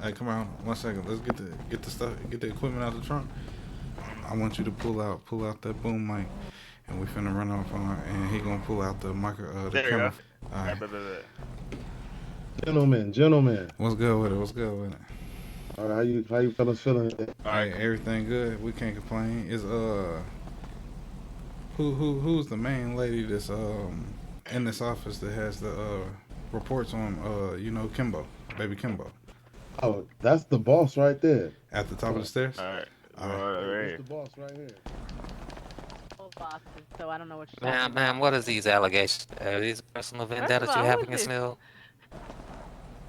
Hey, come on, 1 second. Let's get the stuff, get the equipment out the trunk. I want you to pull out that boom mic, and we finna run off on, and he gonna pull out the the There you camera. go. All right. Bet. Gentlemen. What's good with it? What's good with it? All right, how you fellas feeling? All right. Hey, everything good. We can't complain. Is who's the main lady that's in this office that has the reports on Kimbo, baby Kimbo, Oh, that's the boss right there. at the top of the stairs. All right. All right. All Hey, this right. the boss right here. Both bosses, so I don't know what you're talking Ma'am, about. ma'am, what is these allegations? Are these personal First of vendettas you all, have who is against this? me?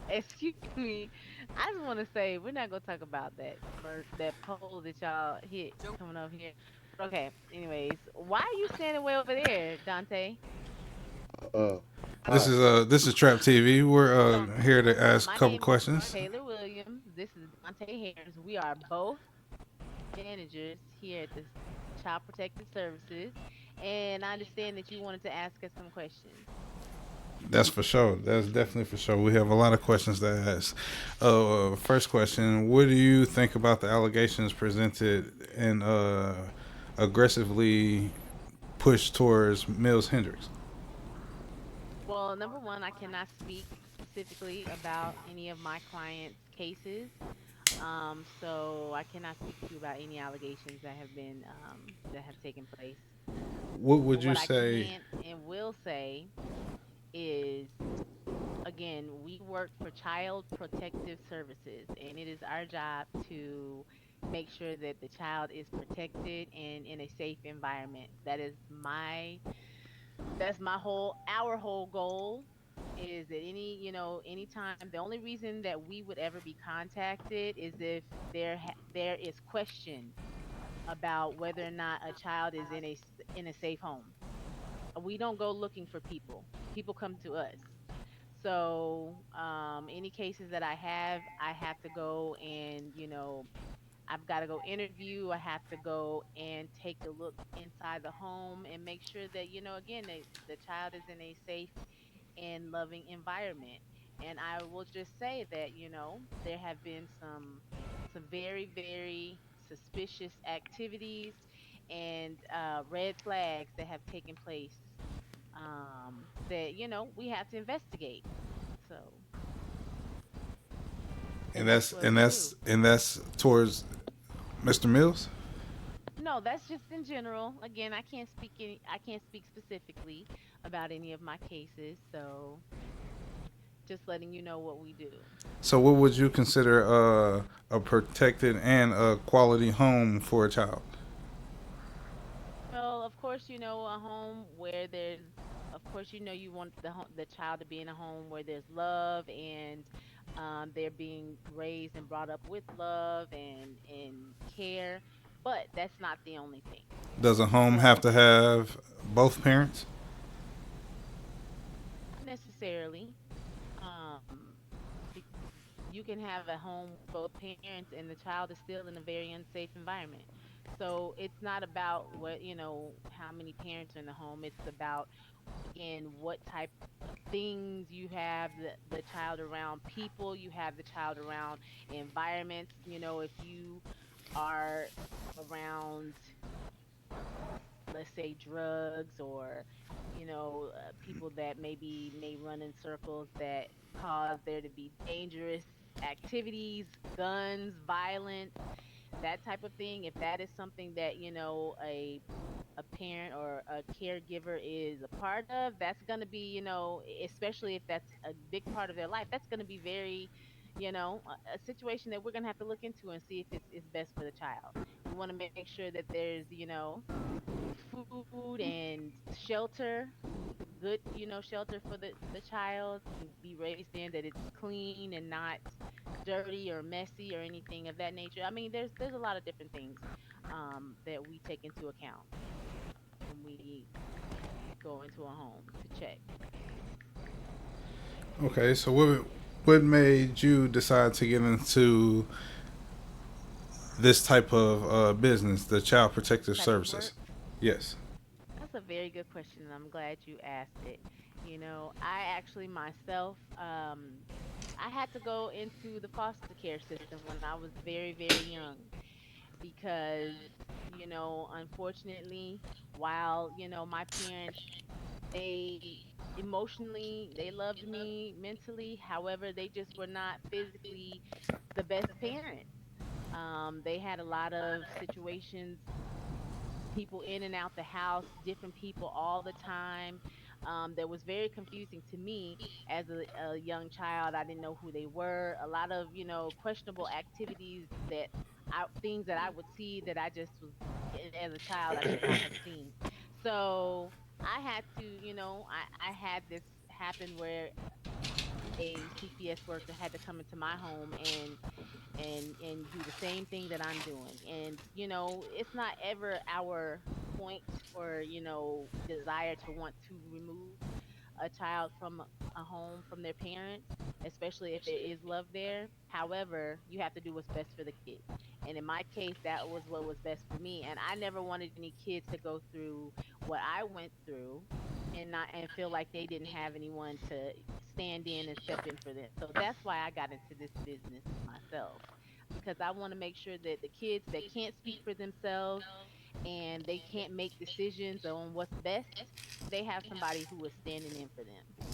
Excuse me. I just want to say we're not gonna talk about that poll that y'all hit coming over here. Okay. Anyways, why are you standing way over there, Dante? Uh, This hi. is TrapTv. We're So here to ask a my couple name is questions. Taylor Williams. This is Dante Harris. We are both managers here at the Child Protective Services, and I understand that you wanted to ask us some questions. That's for sure. That's definitely for sure. We have a lot of questions to ask. First question: what do you think about the allegations presented and aggressively pushed towards Mills Hendricks? Well, number one, I cannot speak specifically about any of my clients' cases. So I cannot speak to you about any allegations that have taken place. What But would you what I say? can and will say is, again, we work for Child Protective Services, and it is our job to make sure that the child is protected and in a safe environment. That's my whole our whole goal is that anytime the only reason that we would ever be contacted is if there is question about whether or not a child is in a safe home. We don't go looking for people. People come to us. So any cases that I have to go and I've got to go interview. I have to go and take a look inside the home and make sure that, again, the child is in a safe and loving environment. And I will just say that, there have been some very, very suspicious activities and red flags that have taken place that, we have to investigate. So And that's that's what and we do. that's and that's towards Mr. Mills. No, that's just in general. Again, I can't speak specifically about any of my cases, so just letting you know what we do. So, what would you consider a protected and a quality home for a child? Well, of course, a home where there's of course, you want the child to be in a home where there's love and they're being raised and brought up with love and care, but that's not the only thing. Does a home have So, to have both parents? not necessarily. Um, be- you can have a home with both parents and the child is still in a very unsafe environment. So it's not about how many parents are in the home. It's about, again, what type of things you have the child around, people you have the child around, environments. If you are around, let's say, drugs or people that maybe may run in circles that cause there to be dangerous activities, guns, violence, that type of thing. If that is something that a parent or a caregiver is a part of, that's going to be, especially if that's a big part of their life, that's going to be very, a situation that we're going to have to look into and see if it's best for the child. We want to make sure that there's, food and shelter, good, shelter for the child to be raised in, that it's clean and not dirty or messy or anything of that nature. I mean, there's a lot of different things that we take into account when we go into a home to check. Okay, so what made you decide to get into this type of business, the Child Protective Type of Services? work. Yes. That's a very good question, and I'm glad you asked it. I actually myself I had to go into the foster care system when I was very, very young because, unfortunately, while, my parents, they emotionally, they loved me mentally, however, they just were not physically the best parents. They had a lot of situations, people in and out the house, different people all the time. That was very confusing to me as a young child. I didn't know who they were. A lot of, questionable activities things that I would see that I just was, as a child, I should not have seen. So I had to, I had this happen where a CPS worker had to come into my home and do the same thing that I'm doing. And it's not ever our point or desire to want to remove a child from a home from their parents, especially if there is love there. However, you have to do what's best for the kid. And in my case, that was what was best for me. And I never wanted any kids to go through what I went through and feel like they didn't have anyone to stand in and step in for them. So that's why I got into this business myself, because I want to make sure that the kids that can't speak for themselves and they can't make decisions on what's best, they have somebody who is standing in for them.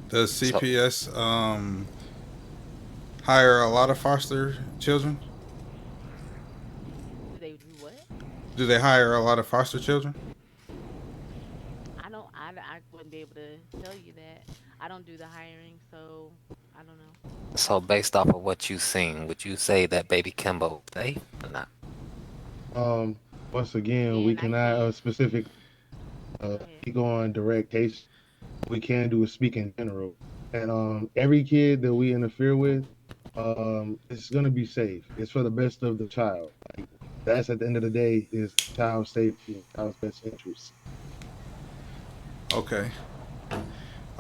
Does So, CPS hire a lot of foster children? Do they do what? Do they hire a lot of foster children? I wouldn't be able to tell you that. I don't do the hiring, so I don't know. so based off of what you've seen, would you say that baby Kimbo safe or not? Um, Once again, we Again, I cannot can't. Go ahead. speak on direct case. We can do is speak in general. And every kid that we interfere with, it's gonna be safe. It's for the best of the child. Like that's at the end of the day is child safety and child's best interest. Okay.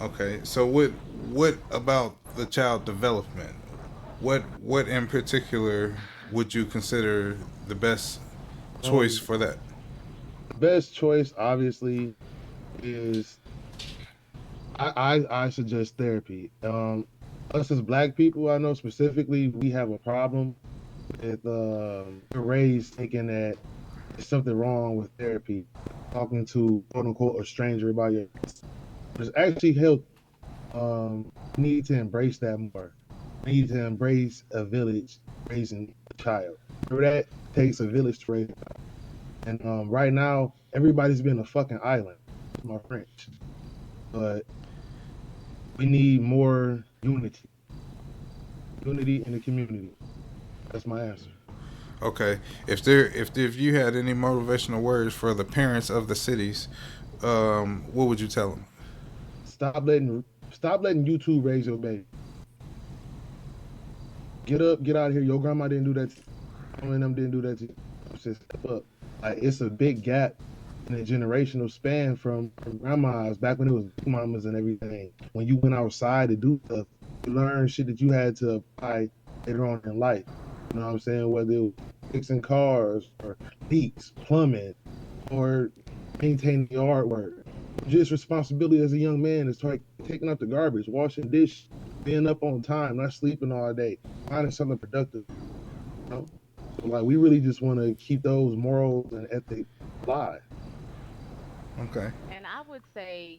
Okay. So what about the child development? What in particular would you consider the best choice Um, for that? the best choice obviously is I suggest therapy. Us as black people, I know specifically we have a problem with we're raised thinking that there's something wrong with therapy, talking to quote unquote a stranger about your it's actually healthy. We need to embrace that more. We need to embrace a village raising a child. Remember that? It takes a village to raise. And right now, everybody's been a fucking island. That's my French. But we need more unity. Unity in the community. That's my answer. Okay. If you had any motivational words for the parents of the cities, what would you tell them? Stop letting YouTube raise your baby. Get up, get out of here. Your grandma didn't do that to you. Mama and them didn't do that to you. Just step up. Like it's a big gap in the generational span from grandmas back when it was big mamas and everything. When you went outside to do stuff, you learned shit that you had to apply later on in life. You know what I'm saying? Whether it was fixing cars or leaks, plumbing, or maintaining your artwork. Just responsibility as a young man is like taking out the garbage, washing dish, being up on time, not sleeping all day, finding something productive. You know? So like we really just want to keep those morals and ethics alive. Okay. And I would say,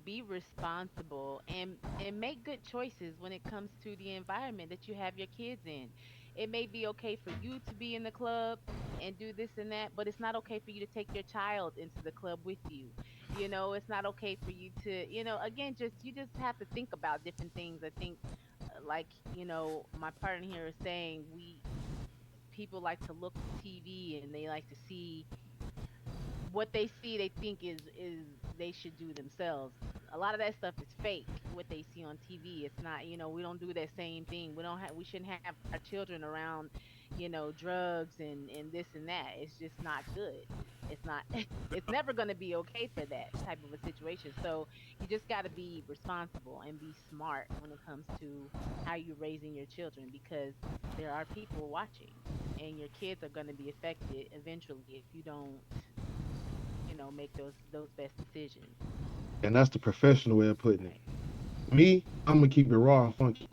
be responsible and make good choices when it comes to the environment that you have your kids in. It may be okay for you to be in the club and do this and that, but it's not okay for you to take your child into the club with you. It's not okay for you to, again, just you just have to think about different things. I think like, my partner here is saying, we people like to look TV and they like to see what they see, they think is they should do themselves. A lot of that stuff is fake. What they see on TV, it's not. We don't do that same thing. We shouldn't have our children around, drugs and this and that. It's just not good. It's not. It's never going to be okay for that type of a situation. So you just got to be responsible and be smart when it comes to how you're raising your children, because there are people watching, and your kids are going to be affected eventually if you don't make those best decisions. And that's the professional way of putting it. Right. Me, I'm gonna keep it raw and funky.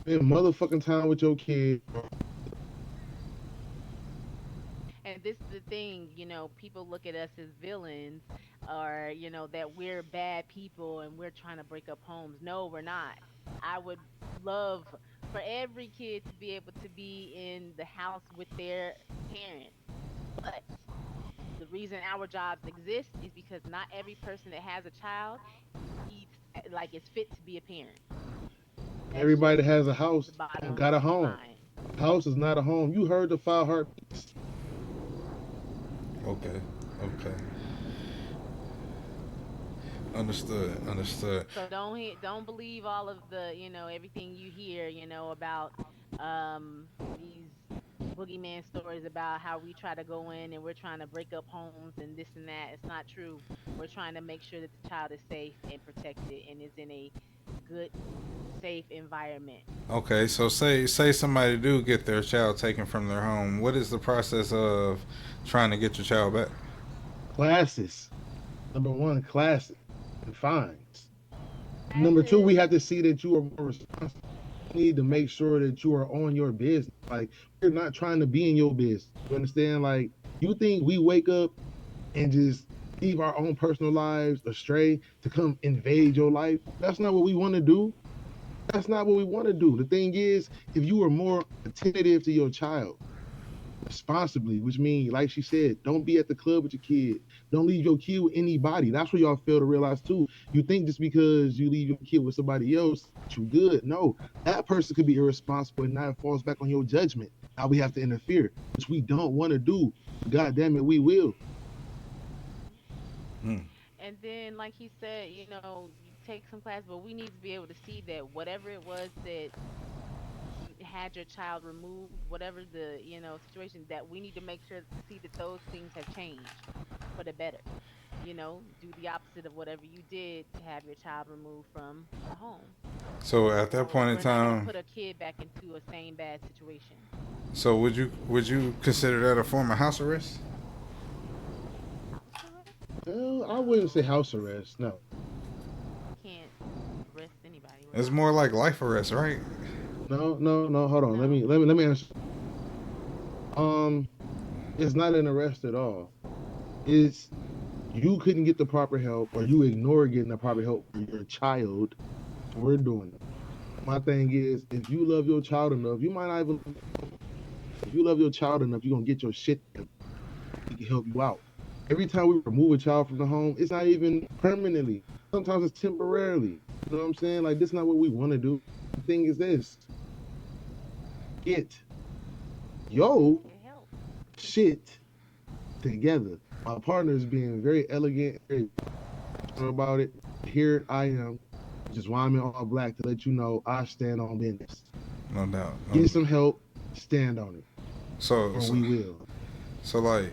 Spend motherfucking time with your kid. And this is the thing, people look at us as villains, or, that we're bad people and we're trying to break up homes. No, we're not. I would love for every kid to be able to be in the house with their parents. But the reason our jobs exist is because not every person that has a child needs, like, is fit to be a parent. That's Everybody just that has a house the bottom got a home. line. A house is not a home. You heard the 5 heartbeats. Okay. Okay. Understood. Understood. So don't believe all of the, everything you hear, about these boogeyman stories about how we try to go in and we're trying to break up homes and this and that. It's not true. We're trying to make sure that the child is safe and protected and is in a good, safe environment. Okay. So say somebody do get their child taken from their home. What is the process of trying to get your child back? Classes. Number one, classes and fines. Number two, we Classes. have to see that you are more responsible. You need to make sure that you are on your business. Like, we're not trying to be in your business. You understand? Like, you think we wake up and just leave our own personal lives astray to come invade your life? That's not what we want to do. That's not what we want to do. The thing is, if you are more attentive to your child responsibly, which means, like she said, don't be at the club with your kid. Don't leave your kid with anybody. That's what y'all fail to realize too. You think just because you leave your kid with somebody else, you good. No, that person could be irresponsible and now it falls back on your judgment. Now we have to interfere, which we don't want to do. God damn it, we will. Mhm. Hmm. And then, like he said, you take some class, but we need to be able to see that whatever it was that had your child removed, whatever the situation, that we need to make sure to see that those things have changed for the better. Do the opposite of whatever you did to have your child removed from a home. So at that Or point in we're not going to time, put a kid back into a same bad situation. so would you consider that a form of house arrest? House arrest? Well, I wouldn't say No, house arrest. No, you can't arrest anybody It's without more like warrant. life arrest, right? no, no, no. Hold on. Let me No. let me let me answer. Um, it's not an arrest at all. It's you couldn't get the proper help or you ignore getting the proper help for your child. We're doing it. My thing is, if you love your child enough, you might not even. If you love your child enough, you're gonna get your shit together. We can help you out. Every time we remove a child from the home, it's not even permanently. Sometimes it's temporarily. You know what I'm saying? Like this is not what we want to do. The thing is this: get yo Get help. shit together. My partner is being very elegant, very about it. Here I am, just why I'm in all black to let you know I stand on business. No doubt. No. Get some help, stand on it, So or so we will. so like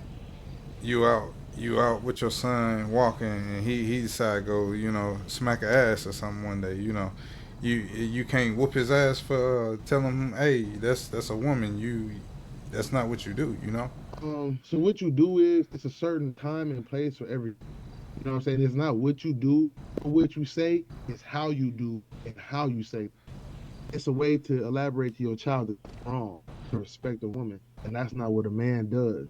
you out with your son walking and he decide to go smack a ass or something one day you can't whoop his ass for telling him, hey, that's a woman, that's not what you do. So what you do is it's a certain time and place for everything. You know what I'm saying? It's not what you do or what you say, it's how you do and how you say. It's a way to elaborate to your child that it's wrong to respect a woman. And that's not what a man does.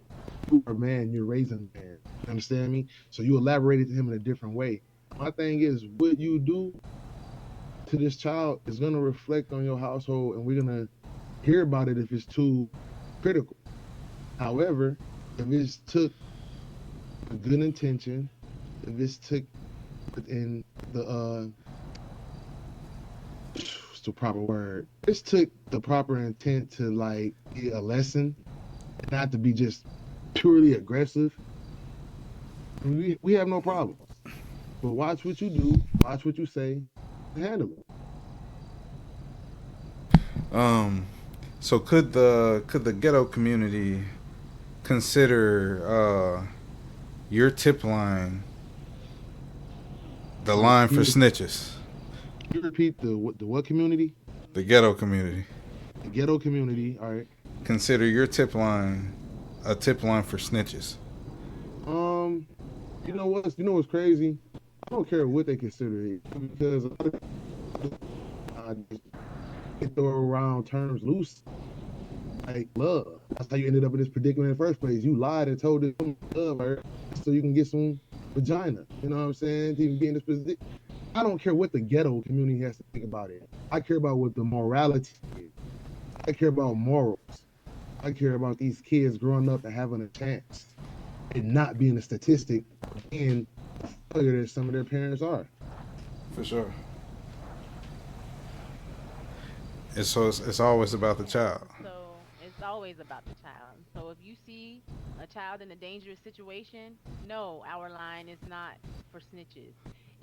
You are a man, you're raising a man. You understand me? So you elaborate it to him in a different way. My thing is what you do to this child is gonna reflect on your household and we're gonna hear about it if it's too critical. However, if it's took with good intention, if it's took within the what's the proper word? This took the proper intent to like be a lesson, not to be just purely aggressive. We have no problem. But watch what you do, watch what you say, and handle it. um so could the ghetto community consider your tip line the line Can for you, snitches? can you repeat the what community? The ghetto community The ghetto community. All right. consider your tip line a tip line for snitches? Um, No. you know what's crazy? I don't care what they consider it because a lot of just they throw around terms loose like love. That's how you ended up in this predicament in the first place. You lied and told this woman you love her so you can get some vagina. You know what I'm saying? To even be in this position. I don't care what the ghetto community has to think about it. I care about what the morality is. I care about morals. I care about these kids growing up and having a chance and not being a statistic or being a failure that some of their parents are. For sure. And so it's always about the child. So it's always about the child. So if you see a child in a dangerous situation, no, our line is not for snitches.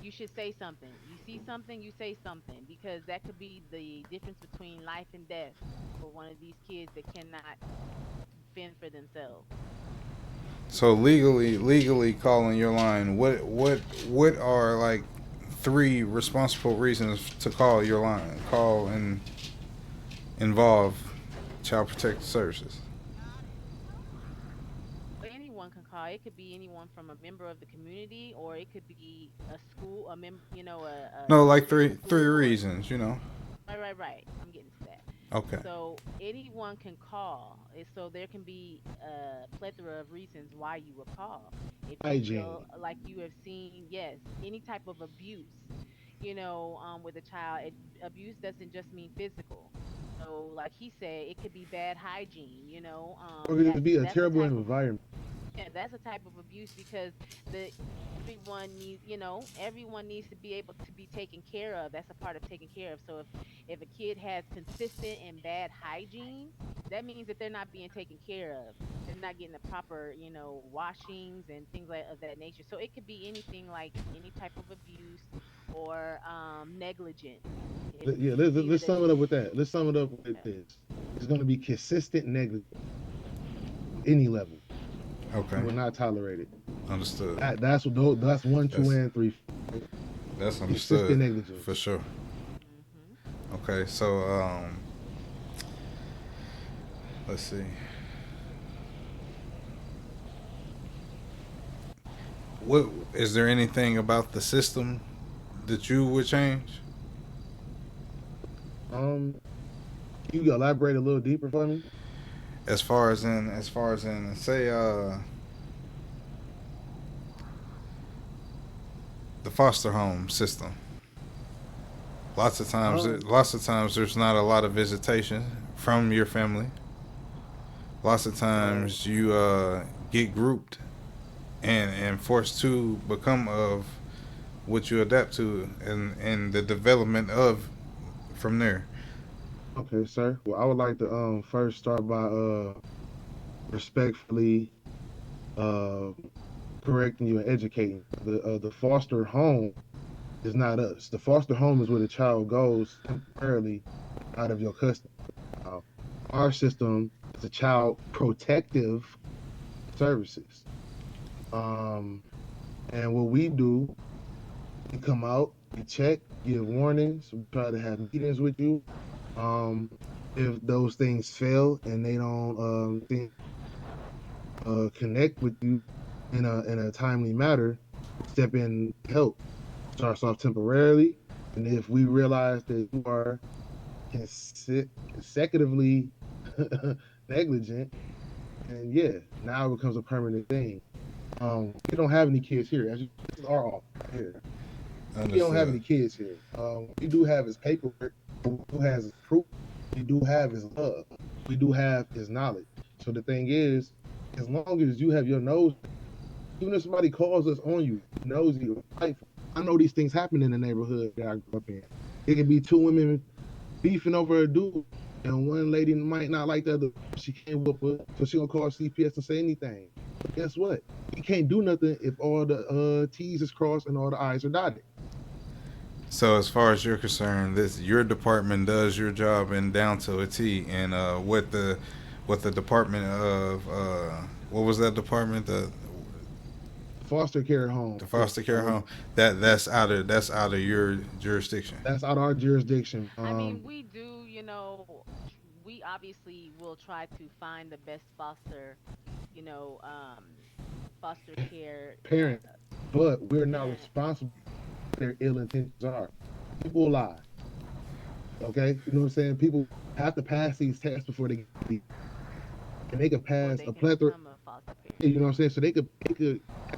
You should say something. You see something, you say something because that could be the difference between life and death for one of these kids that cannot fend for themselves. So legally calling your line. What are like three responsible reasons to call your line? Call and involve child protective services. Anyone can call. It could be anyone from a member of the community, or it could be a school, a No, a like city three school board. reasons. You know. Right, right, right. I'm getting to that. Okay. So anyone can call. So there can be a plethora of reasons why you will call. If you feel Hygiene. like you have seen, yes, any type of abuse, with a child, abuse doesn't just mean physical. So like he said, it could be bad hygiene. Or could That just be a that's a terrible type of environment. yeah, that's a type of abuse because the everyone needs to be able to be taken care of. That's a part of taking care of. So if a kid has consistent and bad hygiene, that means that they're not being taken care of. They're not getting the proper, washings and things like of that nature. So it could be anything like any type of abuse or negligence. If Yeah, you see let's that sum it up with that. Let's sum it up with yeah, this. It's going to be consistent negligence at any level. We Okay. will not tolerate it. Understood. That's one, two, That's and three. Right? that's Consistent understood for negligence. sure. hmm Okay. So let's see. What is there anything about the system that you would change? Um, you elaborate a little deeper for me? As far as in say the foster home system. Um, Lots of times there's not a lot of visitation from your family. Lots of um, times you get grouped and forced to become of what you adapt to and the development of from there. okay, sir. Well, I would like to first start by respectfully uh correcting you and educating. The foster home is not us. The foster home is where the child goes temporarily out of your custody. Now, our system is a child protective services. Um, and what we do, we come out, we check, give warnings, we try to have meetings with you. Um, if those things fail and they don't connect with you in a timely manner, we step in to help. Starts off temporarily, and if we realize that you are consecutively negligent, and yeah, now it becomes a permanent thing. We don't have any kids here. This is our office right here. We don't have Understood. any kids here. We do have his paperwork. What we do have his proof. We do have his love. We do have his knowledge. So the thing is, as long as you have your nose, even if somebody calls us on you, nosy or spiteful, I know these things happen in the neighborhood that I grew up in. It could be two women beefing over a dude, and one lady might not like the other. She can't whoop her, so she gonna call CPS and say anything. But guess what? You can't do nothing if all the T's is crossed and all the I's are dotted. So as far as you're concerned, this your department does your job and down to a T. And what the department of what was that department Foster care home, the yeah, foster care home that's out of your jurisdiction. that's out of our jurisdiction. I mean, we do, we obviously will try to find the best you know, um, foster care Parent, but we're not parent. responsible. their ill intentions are. People lie. Okay, you know what I'm saying? People have to pass these tests before they get, and they could Before pass they a can plethora. become a foster parent. You know what I'm saying? So they could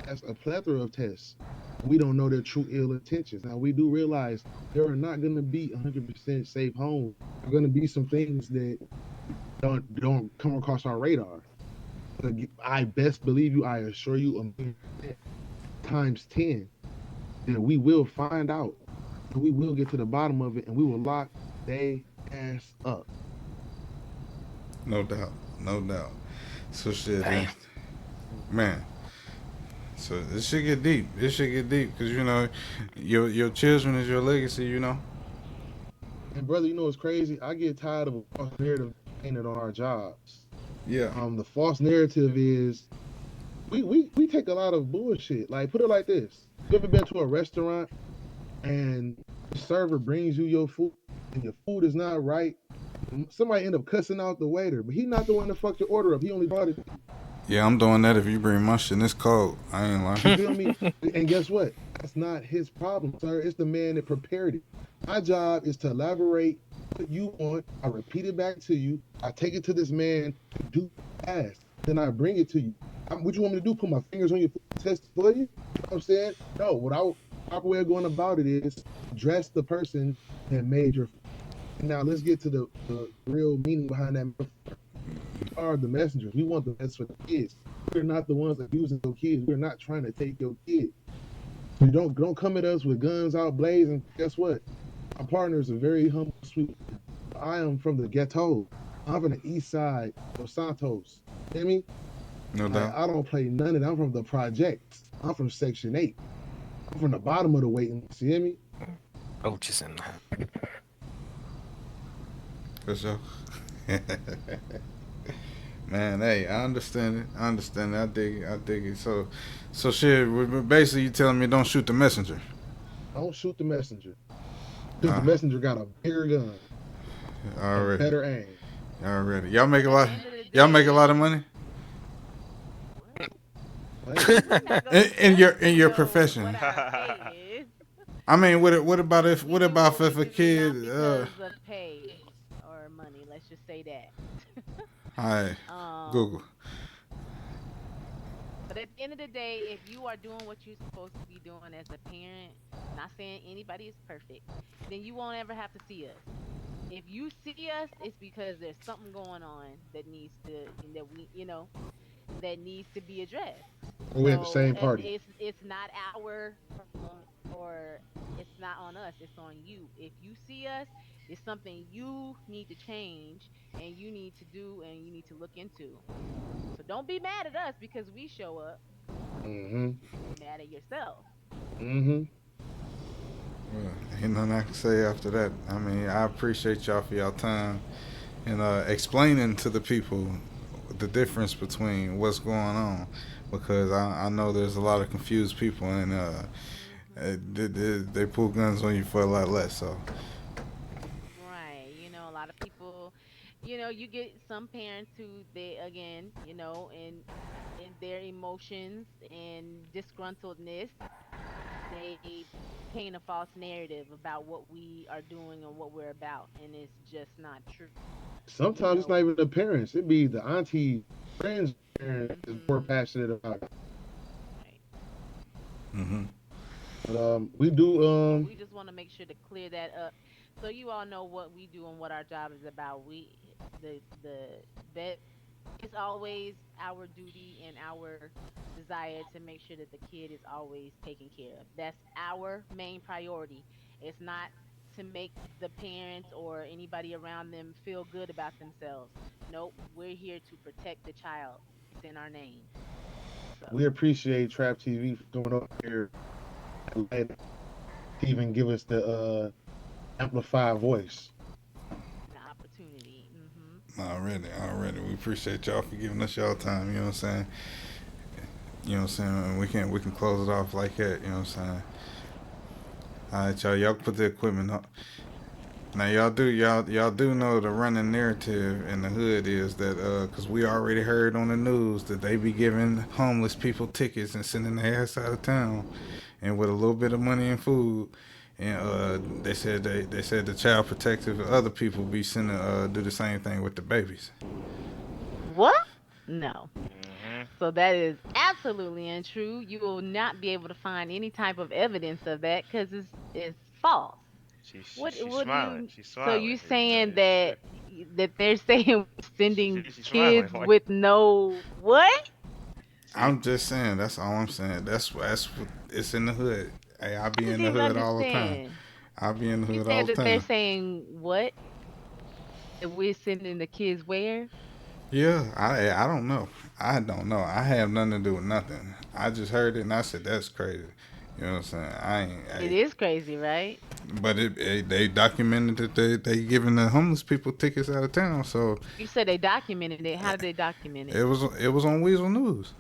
pass a plethora of tests. We don't know their true ill intentions. Now we do realize there are not going to be 100% safe homes. There are going to be some things that don't come across our radar. But I best believe you. I assure you, 1,000,000% times 10 that we will find out and we will get to the bottom of it and we will lock they ass up. No doubt. No doubt. So shit, Damn. man. So this should get deep. This should get deep because your children is your legacy. And brother, you know what's crazy? I get tired of a false narrative painted on our jobs. Yeah. The false narrative is we take a lot of bullshit. Like put it like this: you ever been to a restaurant and the server brings you your food and your food is not right? Somebody end up cussing out the waiter, but he not the one that fucked your order up. He only brought it. Yeah, I'm doing that if you bring my shit. And it's cold. I ain't You lying. feel me? And guess what? That's not his problem, sir. It's the man that prepared it. My job is to elaborate what you want. I repeat it back to you. I take it to this man to do fast. Then I bring it to you. What you want me to do? Put my fingers on your test for you? You know what I'm saying? No, proper way of going about it is dress the person that made your. Now let's get to the real meaning behind that. We are the messengers. We want the best for the kids. We're not the ones abusing your kids. We're not trying to take your kid. You don't come at us with guns out blazing. Guess what? My partners are very humble, sweet. I am from the ghetto. I'm from the east side of Santos. You hear me? No Like, doubt. I don't play none of that. I'm from the projects. I'm from Section 8. I'm from the bottom of the waiting list. You hear me? Roaches in there. For sure. Man, hey, I understand it. I understand it. I dig it. I dig it. So shit. Basically, you telling me don't shoot the messenger. Don't shoot the messenger. Because the Ah, messenger got a bigger gun and already, better aim. already. Y'all make a At the lot. end of the Y'all make a day, lot of money what? What? We're not gonna in discuss, your profession. what our pay is. I mean, what about if We do what we if a do not kid? because of pay or money. Let's just say that. All right, Google. um, but at the end of the day, if you are doing what you're supposed to be doing as a parent, not saying anybody is perfect, then you won't ever have to see us. If you see us, it's because there's something going on that needs to that we that needs to be addressed. We're at the So same party. it's not our problem or it's not on us. It's on you. If you see us, it's something you need to change and you need to do and you need to look into. So don't be mad at us because we show up. Mm-hmm. Be mad at yourself. Mm-hmm. Well, ain't nothing I can say after that. I mean, I appreciate y'all for y'all time and explaining to the people the difference between what's going on because I know there's a lot of confused people and they pull guns on you for a lot less. So Right. A lot of people, you get some parents who they again, in their emotions and disgruntledness, they paint a false narrative about what we are doing and what we're about, and it's just not true. You Sometimes it's not know. even the parents. It be the auntie, friends, parents is more Mhm. passionate about it. Right. hmm But we do So we just want to make sure to clear that up, so you all know what we do and what our job is about. The vet, it's always our duty and our desire to make sure that the kid is always taken care of. That's our main priority. It's not to make the parents or anybody around them feel good about themselves. Nope, we're here to protect the child. It's in our name. we So, appreciate Trap TV for coming up here and even give us the amplified voice. an opportunity. already, we appreciate y'all for giving us y'all time. You know what I'm saying? You know what I'm saying? And we can close it off like that. You know what I'm saying? All right, y'all put the equipment up. Now y'all do know the running narrative in the hood is that cause we already heard on the news that they be giving homeless people tickets and sending their ass out of town and with a little bit of money and food. And they said the child protective other people be sending do the same thing with the babies. What? No. Mm-hmm. So that is absolutely untrue. You will not be able to find any type of evidence of that because it's false. She's What do smiling. you? She's So smiling. you saying It's true. that they're saying sending She's smiling. kids Like, with no what? see, I'm just saying. That's all I'm saying. That's what it's in the hood. Hey, I I be in didn't the even hood all the time. understand. I be in the You hood all said the that they're time. saying what? That we're sending the kids where? Yeah, I don't know. I don't know. I have nothing to do with nothing. I just heard it and I said that's crazy. You know what I'm saying? I ain't. It Hey, is crazy, right? but they documented that they giving the homeless people tickets out of town. So You said they documented it. How did they document it? it was on Weasel News.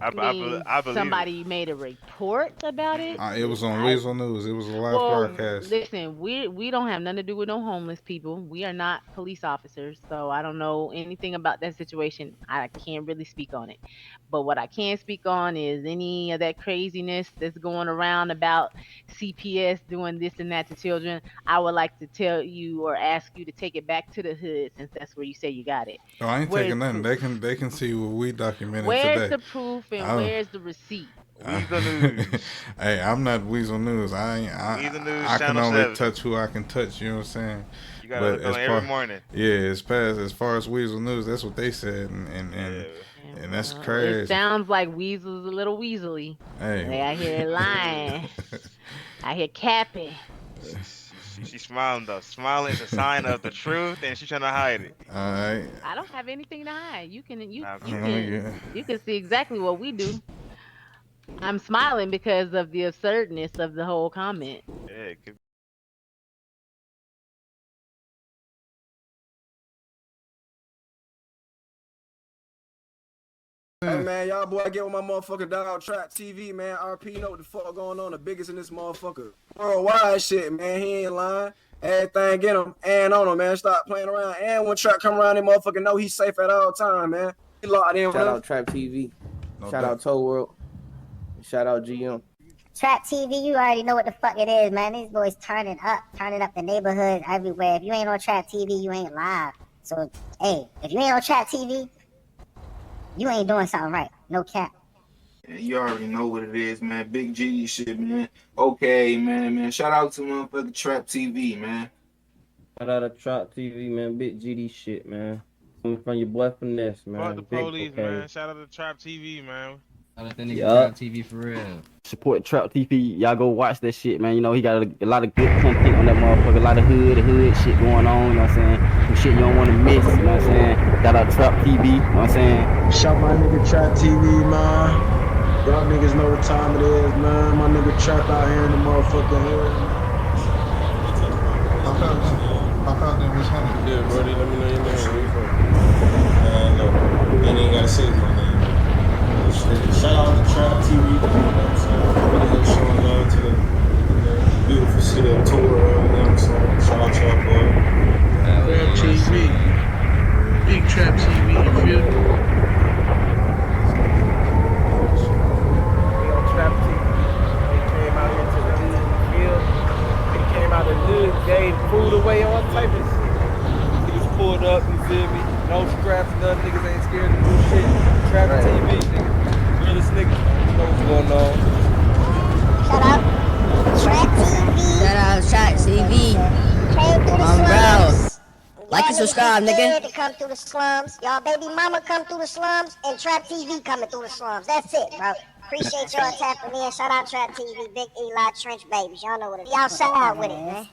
You mean I believe it. somebody made a report about it? It was on I Weasel News. It was a live Well, broadcast. listen, we don't have nothing to do with no homeless people. We are not police officers, so I don't know anything about that situation. I can't really speak on it. But what I can speak on is any of that craziness that's going around about CPS doing this and that to children. I would like to tell you or ask you to take it back to the hood since that's where you say you got it. Oh, I ain't Where's taking nothing. proof? They can see what we documented Where's today. the proof and I, where's the receipt? Weasel News. hey, I'm not Weasel News. I ain't, Weasel News, I can Channel only 7. touch who I can touch. You know what I'm saying? You gotta But look on every morning. as far as Weasel News, that's what they said, Yeah. Yeah, and that's well, it crazy. sounds like Weasel's a little weaselly. Hey, They out here lying. I hear capping. She's smiling though. Smiling is a sign of the truth, and she's trying to hide it. all right. I don't have anything to hide. Nah, I'm Oh, saying. yeah. You can see exactly what we do. I'm smiling because of the absurdness of the whole comment. Yeah, it could Hey man, y'all boy get with my motherfucking dog TrapTv, man. RP, you know what the fuck going on? The biggest in this motherfucker. Worldwide shit, man. He ain't lying. Everything get him and on him, man. Stop playing around. And when Trap come around, they motherfucker know he's safe at all time, man. He locked in with Shout us. out TrapTv. No Shout doubt. out Toe World. Shout out GM. TrapTv, you already know what the fuck it is, man. These boys turning up the neighborhood everywhere. If you ain't on TrapTv, you ain't live. So, hey, if you ain't on TrapTv, you ain't doing something right. No cap. Yeah, you already know what it is, man. Big G shit, man. Okay, man. Shout out to motherfucking TrapTv, man. Shout out to TrapTv, man. Big GD shit, man. Coming from your boy Finesse, man. Fuck the Big, police, okay. man. Shout out to TrapTv, man. Shout out that nigga Yup. TrapTv for real. Support TrapTv. Y'all go watch that shit, man. You know, he got a lot of good content on that motherfucker. A lot of hood shit going on, you know what I'm saying? Some shit you don't want to miss, you know what I'm saying? Shout out TrapTv, you know what I'm saying? Shout my nigga TrapTv, man. Y'all niggas know what time it is, man. My nigga Trap out here in the motherfucking hood. Pop out there, Miss Honey. Yeah, Brody, let me know your name. Where you from? No, ain't even gotta say my name. Shout out to TrapTv, you know what I'm saying? Really showing love to the beautiful city of Tora, you know what I'm saying? Shout out to y'all, boy. TrapTv. Big TrapTv, you feel me? We on TrapTv. They came out here to the hood, field. They came out of the hood, gave food away, all type of shit. Niggas pulled up, you feel me? No straps, none niggas ain't scared to do shit. TrapTv, nigga. Realest niggas, you know what's going on. Shout out TrapTv. Shout out TrapTv. Came through the Bro. slums. Like and subscribe, nigga. To come through the slums. Y'all baby mama come through the slums, and TrapTv coming through the slums. That's it, bro. Appreciate y'all tapping in. Shout out TrapTv, Big Eli Trench babies. Y'all know what it is. Y'all shout out with it, man.